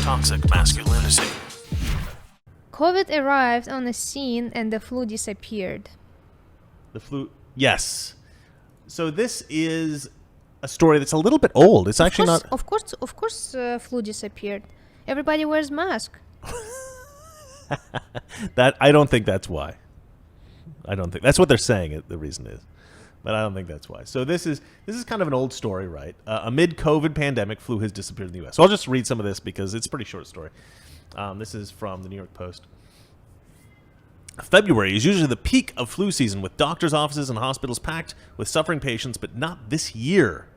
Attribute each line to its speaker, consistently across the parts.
Speaker 1: Toxic masculinity.
Speaker 2: COVID arrived on the scene and the flu disappeared.
Speaker 3: The flu, yes. So this is a story that's a little bit old. It's actually not.
Speaker 2: Of course, flu disappeared. Everybody wears mask.
Speaker 3: That I don't think that's why. I don't think that's what they're saying. The reason is, but I don't think that's why. So this is kind of an old story, right? Amid COVID pandemic, flu has disappeared in the U.S. So I'll just read some of this because it's a pretty short story. This is from the New York Post. February is usually the peak of flu season, with doctors' offices and hospitals packed with suffering patients, but not this year.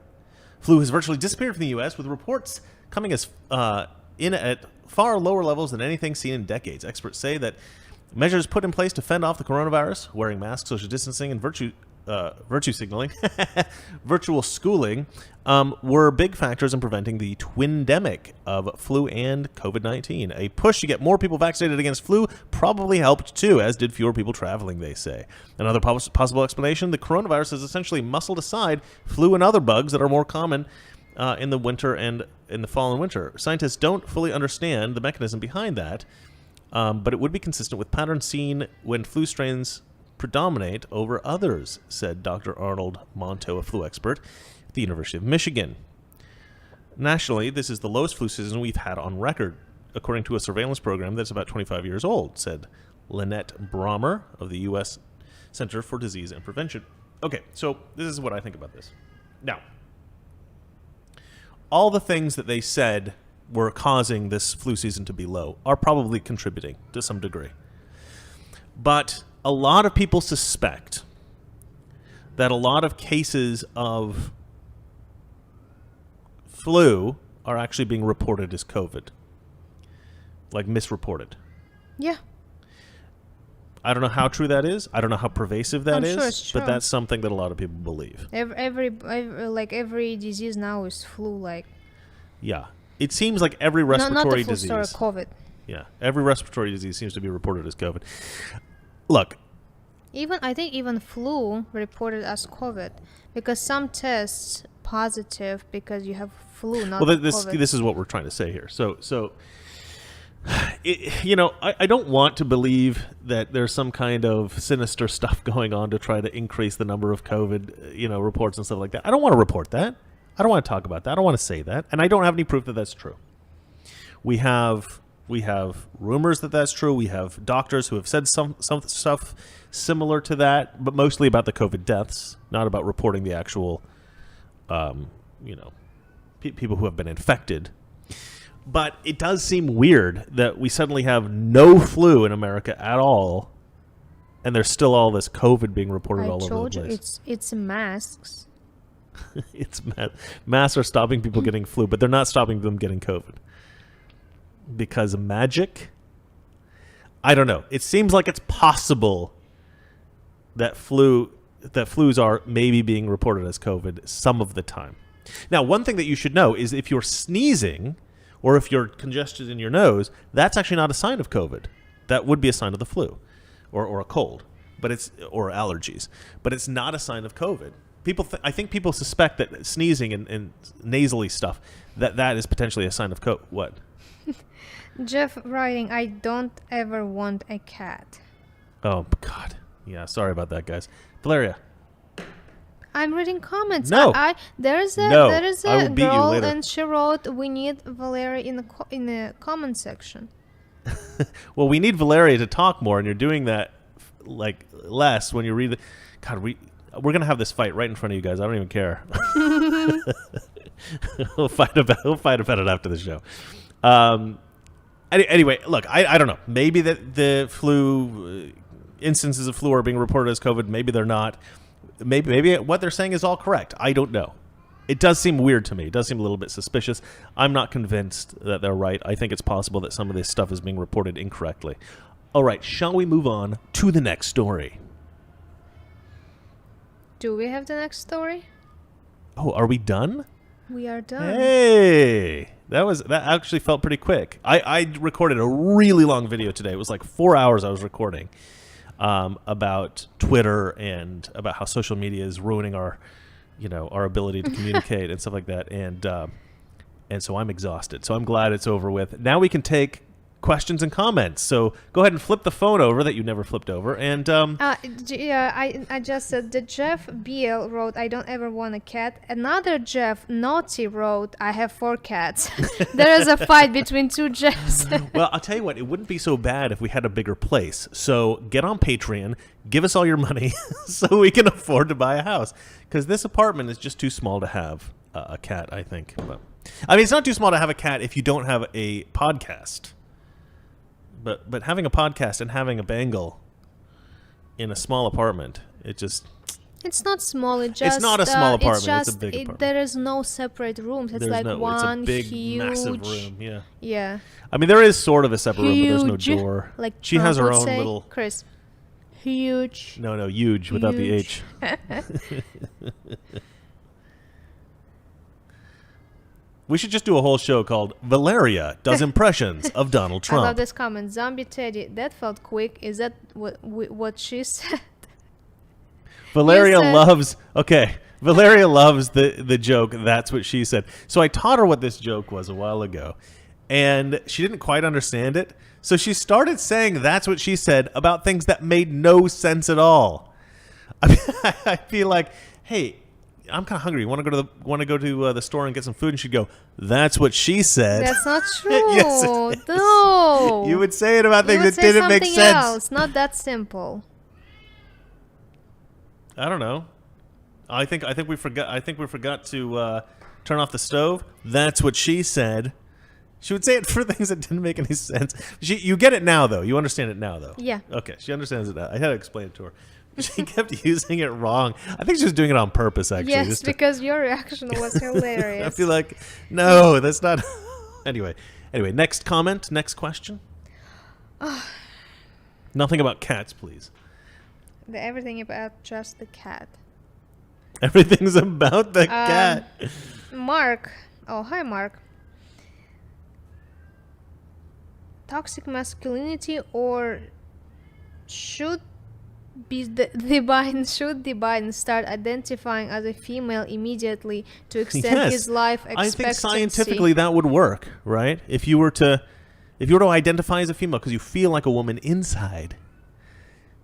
Speaker 3: Flu has virtually disappeared from the U.S., with reports coming in at far lower levels than anything seen in decades. Experts say that measures put in place to fend off the coronavirus, wearing masks, social distancing, and virtue signaling, virtual schooling, were big factors in preventing the twindemic of flu and COVID-19. A push to get more people vaccinated against flu probably helped too, as did fewer people traveling, they say. Another possible explanation, the coronavirus has essentially muscled aside flu and other bugs that are more common in the winter and in the fall and winter. Scientists don't fully understand the mechanism behind that, but it would be consistent with patterns seen when flu strains predominate over others, said Dr. Arnold Monto, a flu expert at the University of Michigan. Nationally, this is the lowest flu season we've had on record, according to a surveillance program that's about 25 years old, said Lynette Brommer of the U.S. Center for Disease and Prevention. Okay, so this is what I think about this. Now, all the things that they said were causing this flu season to be low are probably contributing to some degree. But a lot of people suspect that a lot of cases of flu are actually being reported as COVID, like misreported.
Speaker 2: Yeah.
Speaker 3: I don't know how true that is. I don't know how pervasive that is,
Speaker 2: sure it's true.
Speaker 3: but that's something that a lot of people believe.
Speaker 2: Every disease now is flu-like.
Speaker 3: Yeah. It seems like every respiratory
Speaker 2: not the flu,
Speaker 3: disease.
Speaker 2: sorry, COVID.
Speaker 3: Yeah. Every respiratory disease seems to be reported as COVID. Look.
Speaker 2: I think even flu reported as COVID, because some tests positive because you have flu, not COVID.
Speaker 3: This is what we're trying to say here. So I don't want to believe that there's some kind of sinister stuff going on to try to increase the number of COVID, reports and stuff like that. I don't want to report that. I don't want to talk about that. I don't want to say that. And I don't have any proof that that's true. We have rumors that that's true. We have doctors who have said some stuff similar to that, but mostly about the COVID deaths, not about reporting the actual, people who have been infected. But it does seem weird that we suddenly have no flu in America at all, and there's still all this COVID being reported all over the place.
Speaker 2: I told you, it's masks.
Speaker 3: It's masks are stopping people getting flu, but they're not stopping them getting COVID. Because of magic? I don't know. It seems like it's possible that flus are maybe being reported as COVID some of the time. Now, one thing that you should know is if you're sneezing or if you're congested in your nose, that's actually not a sign of COVID. That would be a sign of the flu or a cold, or allergies. But it's not a sign of COVID. I think people suspect that sneezing and nasally stuff, that is potentially a sign of COVID. What?
Speaker 2: Jeff writing, I don't ever want a cat.
Speaker 3: Oh, God. Yeah, sorry about that, guys. Valeria.
Speaker 2: I'm reading comments.
Speaker 3: No.
Speaker 2: There is a girl, and she wrote, we need Valeria in the comment section.
Speaker 3: Well, we need Valeria to talk more, and you're doing that less when you read the... God, we're going to have this fight right in front of you guys. I don't even care. We'll fight about it after the show. Anyway, look, I don't know. Maybe that the flu instances of flu are being reported as COVID. Maybe they're not. Maybe what they're saying is all correct. I don't know. It does seem weird to me. It does seem a little bit suspicious. I'm not convinced that they're right. I think it's possible that some of this stuff is being reported incorrectly. All right, shall we move on to the next story?
Speaker 2: Do we have the next story?
Speaker 3: Oh, are we done?
Speaker 2: We are done.
Speaker 3: Hey, that actually felt pretty quick. I recorded a really long video today. It was like 4 hours I was recording about Twitter and about how social media is ruining our ability to communicate and stuff like that. And And so I'm exhausted. So I'm glad it's over with. Now we can take questions and comments. So go ahead and flip the phone over that you never flipped over. And
Speaker 2: I just said that Jeff Beal wrote, "I don't ever want a cat." Another Jeff Naughty wrote, "I have 4 cats." There is a fight between 2 Jeffs.
Speaker 3: Well, I'll tell you what, it wouldn't be so bad if we had a bigger place. So get on Patreon, give us all your money so we can afford to buy a house. Because this apartment is just too small to have a cat, I think. But, I mean, it's not too small to have a cat if you don't have a podcast. But having a podcast and having a Bengal in a small apartment, it just...
Speaker 2: It's not small. It's
Speaker 3: not a small apartment. It's a big apartment.
Speaker 2: There is no separate rooms. It's one
Speaker 3: it's a big,
Speaker 2: huge,
Speaker 3: massive room. Yeah.
Speaker 2: Yeah.
Speaker 3: I mean, there is sort of a separate room, but there's no door.
Speaker 2: Like
Speaker 3: she has her own
Speaker 2: say,
Speaker 3: little...
Speaker 2: Chris. Huge.
Speaker 3: No, huge without the H. We should just do a whole show called Valeria Does Impressions of Donald Trump.
Speaker 2: I love this comment. Zombie Teddy, that felt quick. Is that what she said?
Speaker 3: Valeria loves the joke. That's what she said. So I taught her what this joke was a while ago, and she didn't quite understand it. So she started saying that's what she said about things that made no sense at all. I mean, I feel like, hey, I'm kind of hungry. Want to go to the store and get some food? And she'd go, "That's what she said."
Speaker 2: That's not true.
Speaker 3: Yes,
Speaker 2: no.
Speaker 3: You would say it about things that didn't make sense.
Speaker 2: Else. Not that simple.
Speaker 3: I don't know. I think we forgot to turn off the stove. That's what she said. She would say it for things that didn't make any sense. You get it now, though. You understand it now, though.
Speaker 2: Yeah.
Speaker 3: Okay, she understands it now. I had to explain it to her. She kept using it wrong. I think she was doing it on purpose, actually.
Speaker 2: Yes, because your reaction was hilarious.
Speaker 3: I feel like, no, that's not... Anyway, next comment, next question. Nothing about cats, please.
Speaker 2: Everything about just the cat.
Speaker 3: Everything's about the cat.
Speaker 2: Mark. Oh, hi, Mark. Toxic masculinity or should the Biden start identifying as a female immediately to extend his life expectancy?
Speaker 3: I think scientifically that would work, right? If you were to identify as a female because you feel like a woman inside,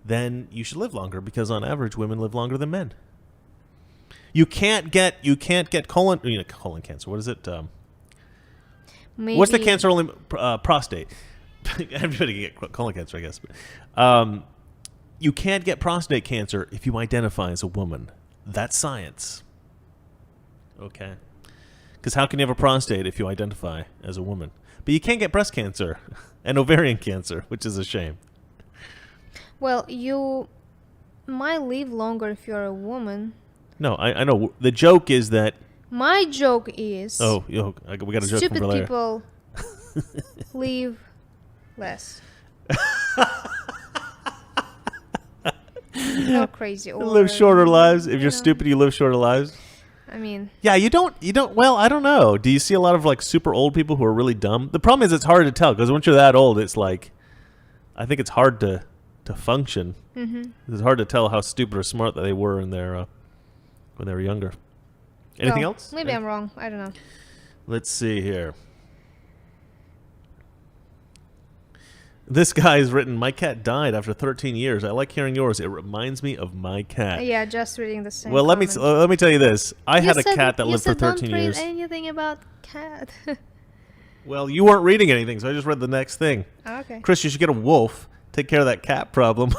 Speaker 3: then you should live longer because on average women live longer than men. You can't get colon cancer. What is it? What's the cancer? Only prostate. Everybody can get colon cancer, I guess. But, you can't get prostate cancer if you identify as a woman. That's science. Okay. Because how can you have a prostate if you identify as a woman? But you can't get breast cancer and ovarian cancer, which is a shame.
Speaker 2: Well, you might live longer if you're a woman.
Speaker 3: No, I know. The joke is that...
Speaker 2: My joke is...
Speaker 3: Oh, we got a joke from Valeria.
Speaker 2: Stupid people live less. No crazy.
Speaker 3: Live shorter lives. If you're stupid, you live shorter lives.
Speaker 2: I mean... Yeah,
Speaker 3: you don't... Well, I don't know. Do you see a lot of, like, super old people who are really dumb? The problem is it's hard to tell, because once you're that old, it's like... I think it's hard to function. Mm-hmm. It's hard to tell how stupid or smart that they were in their... when they were younger. Anything else?
Speaker 2: Maybe I'm wrong. I don't know.
Speaker 3: Let's see here. This guy's written, "My cat died after 13 years. I like hearing yours. It reminds me of my cat."
Speaker 2: Yeah, just reading the same.
Speaker 3: Well, let me tell you this. I had a cat that lived for 13 years.
Speaker 2: Don't read anything about cat.
Speaker 3: Well, you weren't reading anything, so I just read the next thing.
Speaker 2: Okay.
Speaker 3: Chris, you should get a wolf. Take care of that cat problem.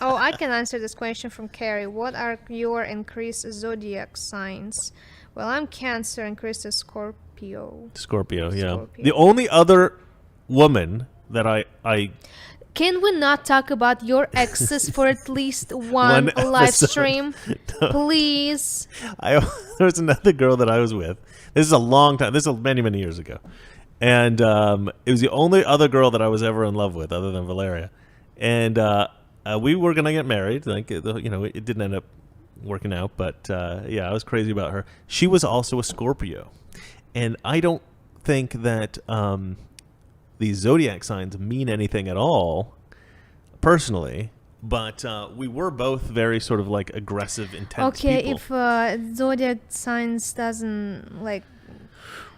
Speaker 2: Oh, I can answer this question from Carrie. What are your and Chris' zodiac signs? Well, I'm Cancer and Chris is Scorpio.
Speaker 3: Scorpio, yeah. The only other woman that I
Speaker 2: Can we not talk about your exes for at least one live stream? No. Please.
Speaker 3: There was another girl that I was with. This is a long time. This is many, many years ago. And it was the only other girl that I was ever in love with other than Valeria. And we were going to get married. Like, it didn't end up working out. But, yeah, I was crazy about her. She was also a Scorpio. And I don't think that these zodiac signs mean anything at all, personally. But we were both very sort of, like, aggressive, intense people.
Speaker 2: Okay, if zodiac signs doesn't, like...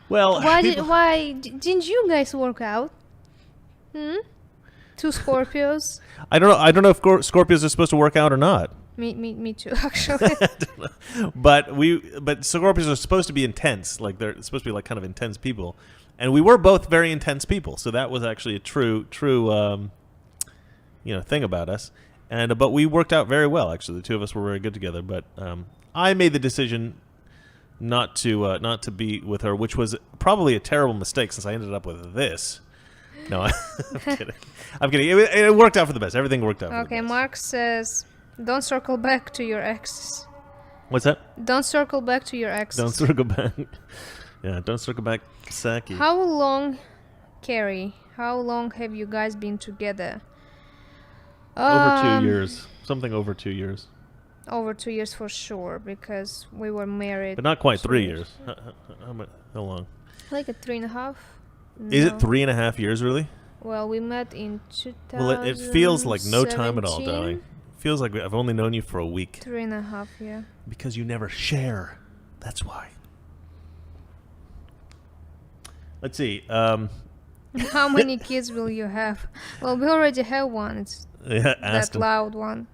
Speaker 3: Well,
Speaker 2: didn't you guys work out? Two Scorpios.
Speaker 3: I don't know if Scorpios are supposed to work out or not.
Speaker 2: Me too, actually.
Speaker 3: But Scorpios are supposed to be intense. Like they're supposed to be like kind of intense people, and we were both very intense people. So that was actually a true thing about us. And but we worked out very well. Actually, the two of us were very good together. But I made the decision not to be with her, which was probably a terrible mistake since I ended up with this. No, I'm kidding. I'm kidding. It worked out for the best. Everything worked out for the best.
Speaker 2: Okay, Mark says, don't circle back to your exes.
Speaker 3: What's that?
Speaker 2: Don't circle back to your exes.
Speaker 3: Don't circle back. Yeah, don't circle back, Saki.
Speaker 2: How long, Carrie, how long have you guys been together?
Speaker 3: Over 2 years. Something over 2 years.
Speaker 2: Over 2 years for sure, because we were married.
Speaker 3: But not quite 3 years. How long?
Speaker 2: Like a 3.5.
Speaker 3: Is it 3.5 years, really?
Speaker 2: Well, we met in 2017.
Speaker 3: Well, it feels like no time at all, darling. It feels like I've only known you for a week.
Speaker 2: 3.5, yeah.
Speaker 3: Because you never share. That's why. Let's see.
Speaker 2: How many kids will you have? Well, we already have one. It's that loud one.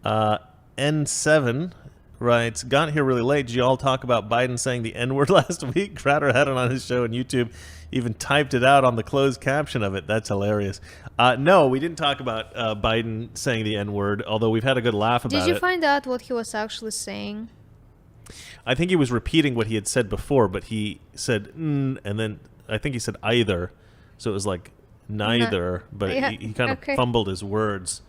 Speaker 3: N7 writes, got here really late. Did you all talk about Biden saying the N-word last week? Crowder had it on his show on YouTube. Even typed it out on the closed caption of it. That's hilarious. No, we didn't talk about Biden saying the N-word, although we've had a good laugh about it.
Speaker 2: Did you find out what he was actually saying?
Speaker 3: I think he was repeating what he had said before, but he said, and then I think he said either. So it was like neither, but
Speaker 2: yeah,
Speaker 3: he kind of fumbled his words.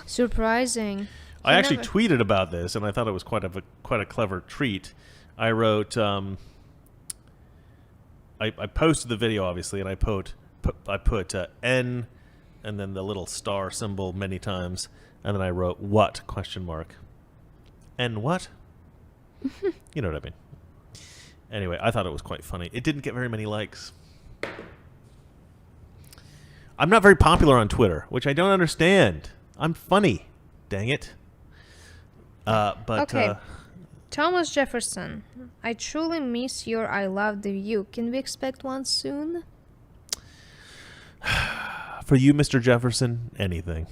Speaker 2: Surprising.
Speaker 3: I actually tweeted about this, and I thought it was quite a clever treat. I wrote, I posted the video obviously, and I put N, and then the little star symbol many times, and then I wrote what ? N what? You know what I mean. Anyway, I thought it was quite funny. It didn't get very many likes. I'm not very popular on Twitter, which I don't understand. I'm funny. Dang it.
Speaker 2: Okay. Thomas Jefferson, I truly miss your I Love the View. Can we expect one soon?
Speaker 3: For you, Mr. Jefferson, anything.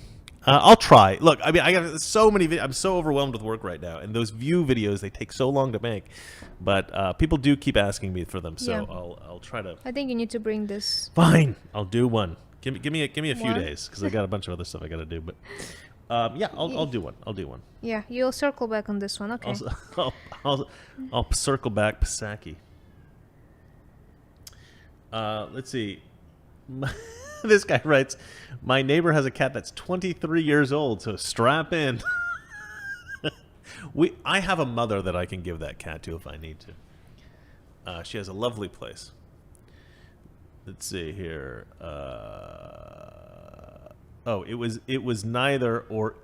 Speaker 3: I'll try. Look, I mean, I got so many. I'm so overwhelmed with work right now, and those View videos, they take so long to make. But people do keep asking me for them, so yeah. I'll try to.
Speaker 2: I think you need to bring this.
Speaker 3: Fine, I'll do one. Give me a few days, because I got a bunch of other stuff I got to do. But yeah, I'll do one. I'll do one.
Speaker 2: Yeah, you'll circle back on this one. Okay.
Speaker 3: I'll circle back, Pisaki. Let's see. This guy writes, my neighbor has a cat that's 23 years old, so strap in. I have a mother that I can give that cat to if I need to. She has a lovely place. Let's see here. It was neither or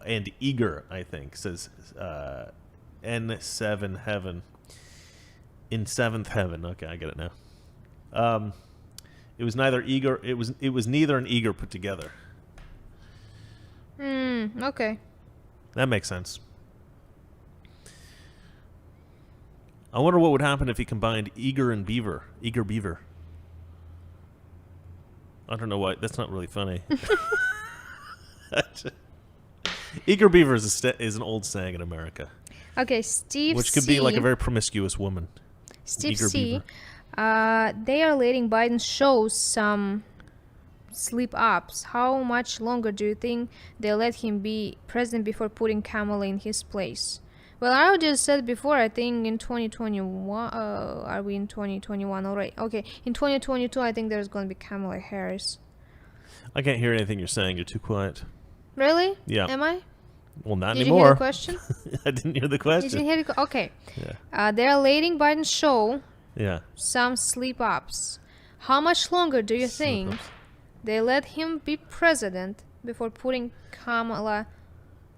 Speaker 3: and eager, I think, says N7 heaven. In seventh heaven. Okay, I get it now. It was neither eager. It was neither and eager put together.
Speaker 2: Okay.
Speaker 3: That makes sense. I wonder what would happen if he combined eager and beaver. Eager beaver. I don't know why. That's not really funny. Eager beaver is an old saying in America.
Speaker 2: Okay, Steve
Speaker 3: which could be like a very promiscuous woman.
Speaker 2: Steve
Speaker 3: Eager
Speaker 2: C.
Speaker 3: beaver.
Speaker 2: They are letting Biden show some slip-ups. How much longer do you think they let him be president before putting Kamala in his place? Well, I just said before, I think in 2021, are we in 2021 already? Okay, in 2022, I think there's going to be Kamala Harris.
Speaker 3: I can't hear anything you're saying. You're too quiet.
Speaker 2: Really?
Speaker 3: Yeah.
Speaker 2: Am I?
Speaker 3: Well, not
Speaker 2: Did
Speaker 3: anymore.
Speaker 2: You hear the question?
Speaker 3: I didn't hear the question.
Speaker 2: You didn't hear the okay.
Speaker 3: Yeah.
Speaker 2: They're letting Biden show
Speaker 3: some
Speaker 2: slip-ups. How much longer do you think they let him be president before putting Kamala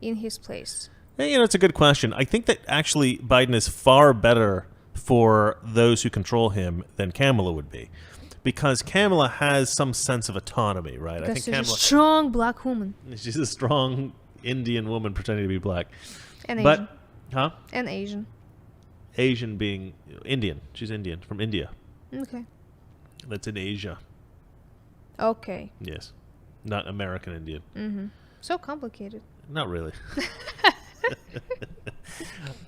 Speaker 2: in his place?
Speaker 3: You know, it's a good question. I think that actually Biden is far better for those who control him than Kamala would be. Because Kamala has some sense of autonomy, right?
Speaker 2: Because
Speaker 3: I think
Speaker 2: she's
Speaker 3: Kamala,
Speaker 2: a strong black woman.
Speaker 3: She's a strong Indian woman pretending to be black.
Speaker 2: And Asian.
Speaker 3: Huh?
Speaker 2: And Asian.
Speaker 3: Asian being Indian. She's Indian, from India.
Speaker 2: Okay.
Speaker 3: That's in Asia.
Speaker 2: Okay.
Speaker 3: Yes. Not American Indian.
Speaker 2: Mm-hmm. So complicated.
Speaker 3: Not really.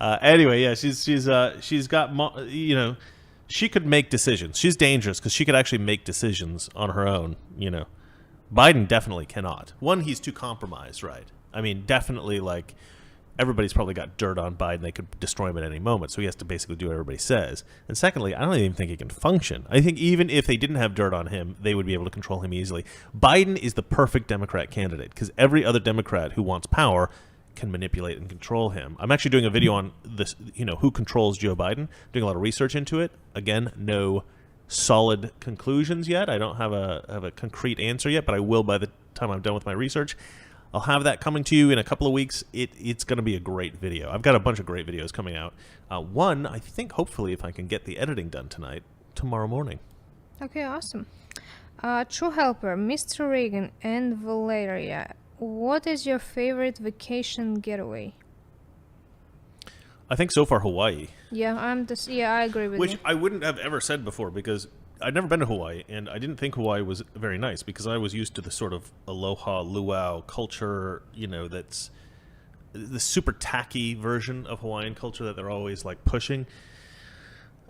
Speaker 3: Anyway, yeah, she's got, she could make decisions. She's dangerous because she could actually make decisions on her own, Biden definitely cannot. One, he's too compromised, right? I mean, definitely, like, everybody's probably got dirt on Biden. They could destroy him at any moment, so he has to basically do what everybody says. And secondly, I don't even think he can function. I think even if they didn't have dirt on him, they would be able to control him easily. Biden is the perfect Democrat candidate because every other Democrat who wants power can manipulate and control him. I'm actually doing a video on this, who controls Joe Biden, doing a lot of research into it. Again, no solid conclusions yet. I don't have a concrete answer yet, but I will by the time I'm done with my research. I'll have that coming to you in a couple of weeks. It's going to be a great video. I've got a bunch of great videos coming out. One, I think, hopefully, if I can get the editing done tonight, tomorrow morning.
Speaker 2: Okay, awesome. True Helper, Mr. Reagan, and Valeria. What is your favorite vacation getaway?
Speaker 3: I think so far Hawaii.
Speaker 2: Yeah, I agree with you.
Speaker 3: Which I wouldn't have ever said before because I'd never been to Hawaii, and I didn't think Hawaii was very nice because I was used to the sort of aloha, luau culture, that's the super tacky version of Hawaiian culture that they're always, like, pushing.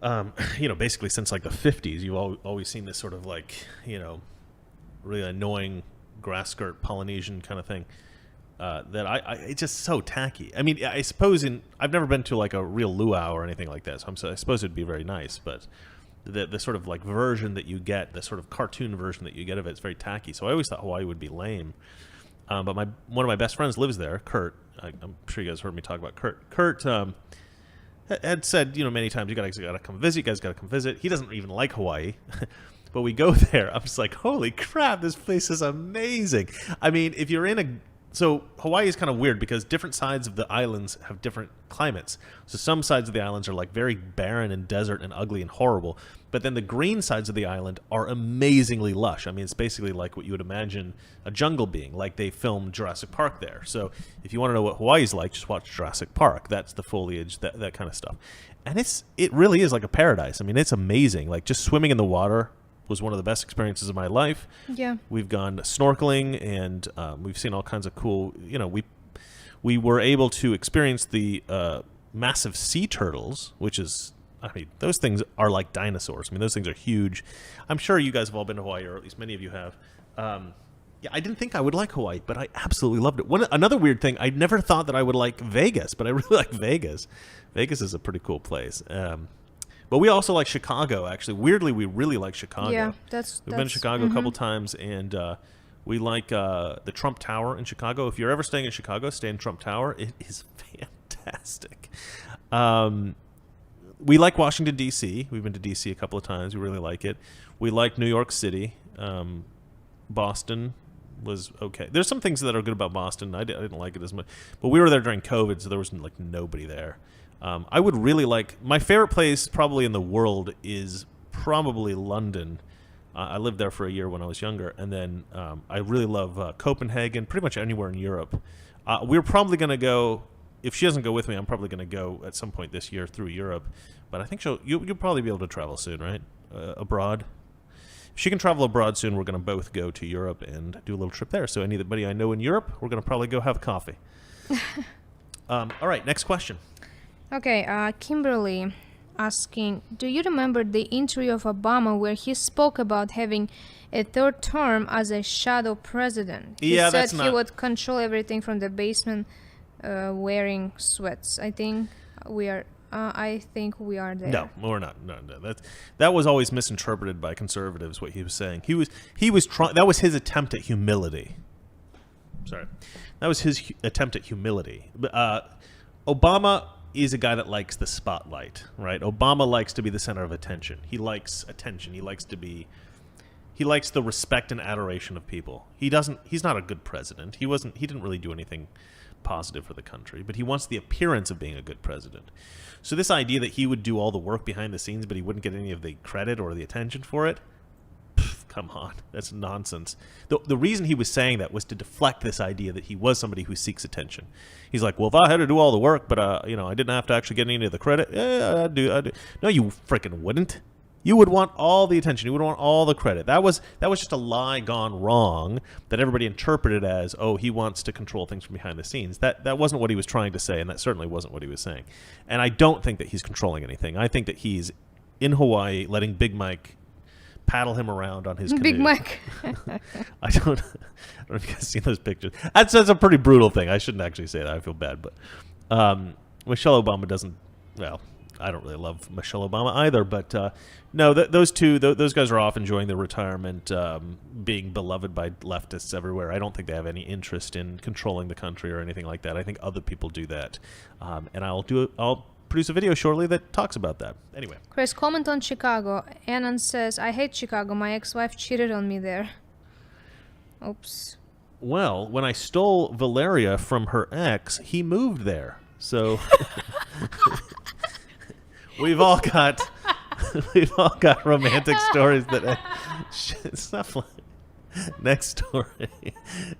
Speaker 3: Basically since, like, the 50s, you've always seen this sort of, like, really annoying grass skirt Polynesian kind of thing. That it's just so tacky. I mean, I suppose I've never been to, like, a real luau or anything like that, so I suppose it'd be very nice, but the sort of, like, version that you get, the sort of cartoon version that you get of it's very tacky. So I always thought Hawaii would be lame. But one of my best friends lives there, Kurt. I'm sure you guys heard me talk about Kurt. Kurt had said, many times, you guys got to come visit. You guys got to come visit. He doesn't even like Hawaii. But we go there. I'm just like, holy crap, this place is amazing. I mean, if you're so Hawaii is kind of weird because different sides of the islands have different climates. So some sides of the islands are, like, very barren and desert and ugly and horrible. But then the green sides of the island are amazingly lush. I mean, it's basically like what you would imagine a jungle being, like they filmed Jurassic Park there. So if you want to know what Hawaii's like, just watch Jurassic Park. That's the foliage, that kind of stuff. And it really is like a paradise. I mean, it's amazing. Like, just swimming in the water was one of the best experiences of my life.
Speaker 2: Yeah.
Speaker 3: We've gone snorkeling and we've seen all kinds of cool, we were able to experience the massive sea turtles, which is, I mean, those things are like dinosaurs. I mean, those things are huge. I'm sure you guys have all been to Hawaii, or at least many of you have. Yeah, I didn't think I would like Hawaii, but I absolutely loved it. Another weird thing, I never thought that I would like Vegas, but I really like Vegas. Vegas is a pretty cool place. But we also like Chicago, actually. Weirdly, we really like Chicago.
Speaker 2: Yeah,
Speaker 3: We've been to Chicago a couple times, and we like the Trump Tower in Chicago. If you're ever staying in Chicago, stay in Trump Tower. It is fantastic. We like Washington, D.C. We've been to D.C. a couple of times. We really like it. We like New York City. Boston was okay. There's some things that are good about Boston. I didn't like it as much. But we were there during COVID, so there was, like, nobody there. I would really like... My favorite place probably in the world is probably London. I lived there for a year when I was younger. And then I really love Copenhagen, pretty much anywhere in Europe. We're probably going to go... If she doesn't go with me, I'm probably going to go at some point this year through Europe. But I think you'll probably be able to travel soon, right? Abroad. If she can travel abroad soon, we're going to both go to Europe and do a little trip there. So anybody I know in Europe, we're going to probably go have coffee. All right, next question.
Speaker 2: Okay, Kimberly asking, do you remember the interview of Obama where he spoke about having a third term as a shadow president? He said he would control everything from the basement wearing sweats. I think we are there.
Speaker 3: No, we're not. No. That was always misinterpreted by conservatives, what he was saying. He was trying. That was his attempt at humility. Sorry. That was his attempt at humility. Obama is a guy that likes the spotlight, right? Obama likes to be the center of attention. He likes attention. He likes the respect and adoration of people. He's not a good president. He didn't really do anything positive for the country, but he wants the appearance of being a good president. So this idea that he would do all the work behind the scenes, but he wouldn't get any of the credit or the attention for it, come on, that's nonsense. The reason he was saying that was to deflect this idea that he was somebody who seeks attention. He's like, well, if I had to do all the work, but I didn't have to actually get any of the credit, yeah, I'd do. No, you freaking wouldn't. You would want all the attention. You would want all the credit. That was just a lie gone wrong that everybody interpreted as, oh, he wants to control things from behind the scenes. That wasn't what he was trying to say, and that certainly wasn't what he was saying. And I don't think that he's controlling anything. I think that he's in Hawaii letting Big Mike paddle him around on his canoe.
Speaker 2: Big Mike.
Speaker 3: I don't know if you guys seen those pictures. That's a pretty brutal thing. I shouldn't actually say that. I feel bad. But Michelle Obama doesn't, well, I don't really love Michelle Obama either, but no, those guys are off enjoying their retirement, being beloved by leftists everywhere. I don't think they have any interest in controlling the country or anything like that. I think other people do that, and I'll produce a video shortly that talks about that. Anyway,
Speaker 2: Chris, comment on Chicago. Annan says, I hate Chicago. My ex-wife cheated on me there. Oops.
Speaker 3: Well, when I stole Valeria from her ex, he moved there. So we've all got romantic stories that it's not funny. Next story.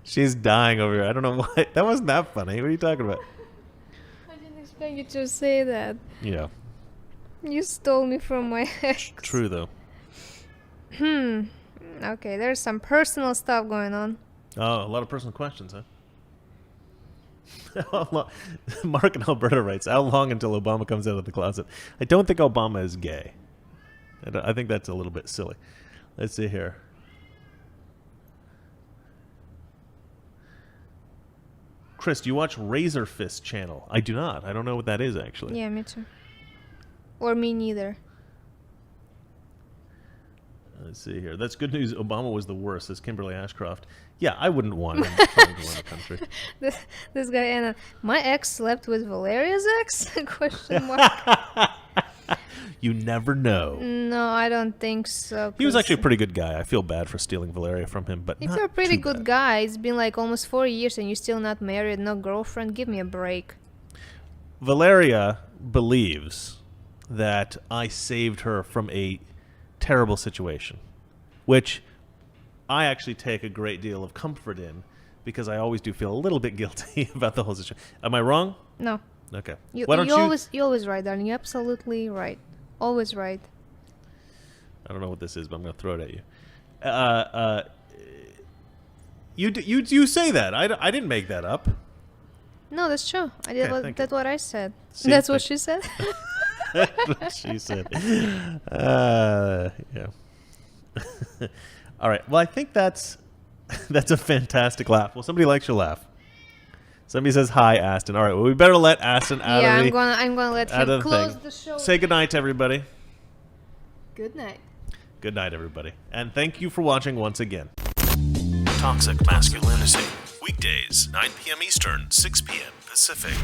Speaker 3: She's dying over here. I don't know why. That wasn't that funny. What are you talking about?
Speaker 2: I didn't expect you to say that.
Speaker 3: Yeah.
Speaker 2: You stole me from my ex.
Speaker 3: True, though.
Speaker 2: Okay, there's some personal stuff going on.
Speaker 3: Oh, a lot of personal questions, huh? Mark in Alberta writes, how long until Obama comes out of the closet? I don't think Obama is gay. I think that's a little bit silly. Let's see here. Chris, do you watch Razor Fist channel? I do not. I don't know what that is, actually.
Speaker 2: Yeah, me too. Or me neither.
Speaker 3: Let's see here. That's good news. Obama was the worst, says Kimberly Ashcroft. Yeah, I wouldn't want him trying to run the country.
Speaker 2: This guy, Anna. My ex slept with Valeria's ex? Question mark.
Speaker 3: You never know.
Speaker 2: No, I don't think so.
Speaker 3: He was actually a pretty good guy. I feel bad for stealing Valeria from him, but
Speaker 2: if
Speaker 3: not
Speaker 2: you're a pretty
Speaker 3: too
Speaker 2: good
Speaker 3: bad.
Speaker 2: guy, it's been like almost 4 years and you're still not married, no girlfriend, give me a break.
Speaker 3: Valeria believes that I saved her from a terrible situation, which I actually take a great deal of comfort in because I always do feel a little bit guilty about the whole situation. Am I wrong?
Speaker 2: No.
Speaker 3: Okay.
Speaker 2: You're
Speaker 3: Why don't you?
Speaker 2: always right, darling. You're absolutely right. Always right.
Speaker 3: I don't know what this is, but I'm going to throw it at you. You say that. I didn't make that up.
Speaker 2: No, that's true. I did.
Speaker 3: Okay, thank
Speaker 2: That's what I said.
Speaker 3: See,
Speaker 2: That's what
Speaker 3: thank-
Speaker 2: she said.
Speaker 3: That's what she said. Yeah. All right. Well, I think that's a fantastic laugh. Well, somebody likes your laugh. Somebody says hi, Aston. All right. Well, we better let Aston out
Speaker 2: Yeah,
Speaker 3: of the.
Speaker 2: I'm gonna let
Speaker 3: out
Speaker 2: him
Speaker 3: of the
Speaker 2: close
Speaker 3: thing.
Speaker 2: the show.
Speaker 3: Say goodnight to everybody.
Speaker 2: Good night.
Speaker 3: Good night, everybody. And thank you for watching once again. Toxic Masculinity. Weekdays, 9 p.m. Eastern, 6 p.m. Pacific.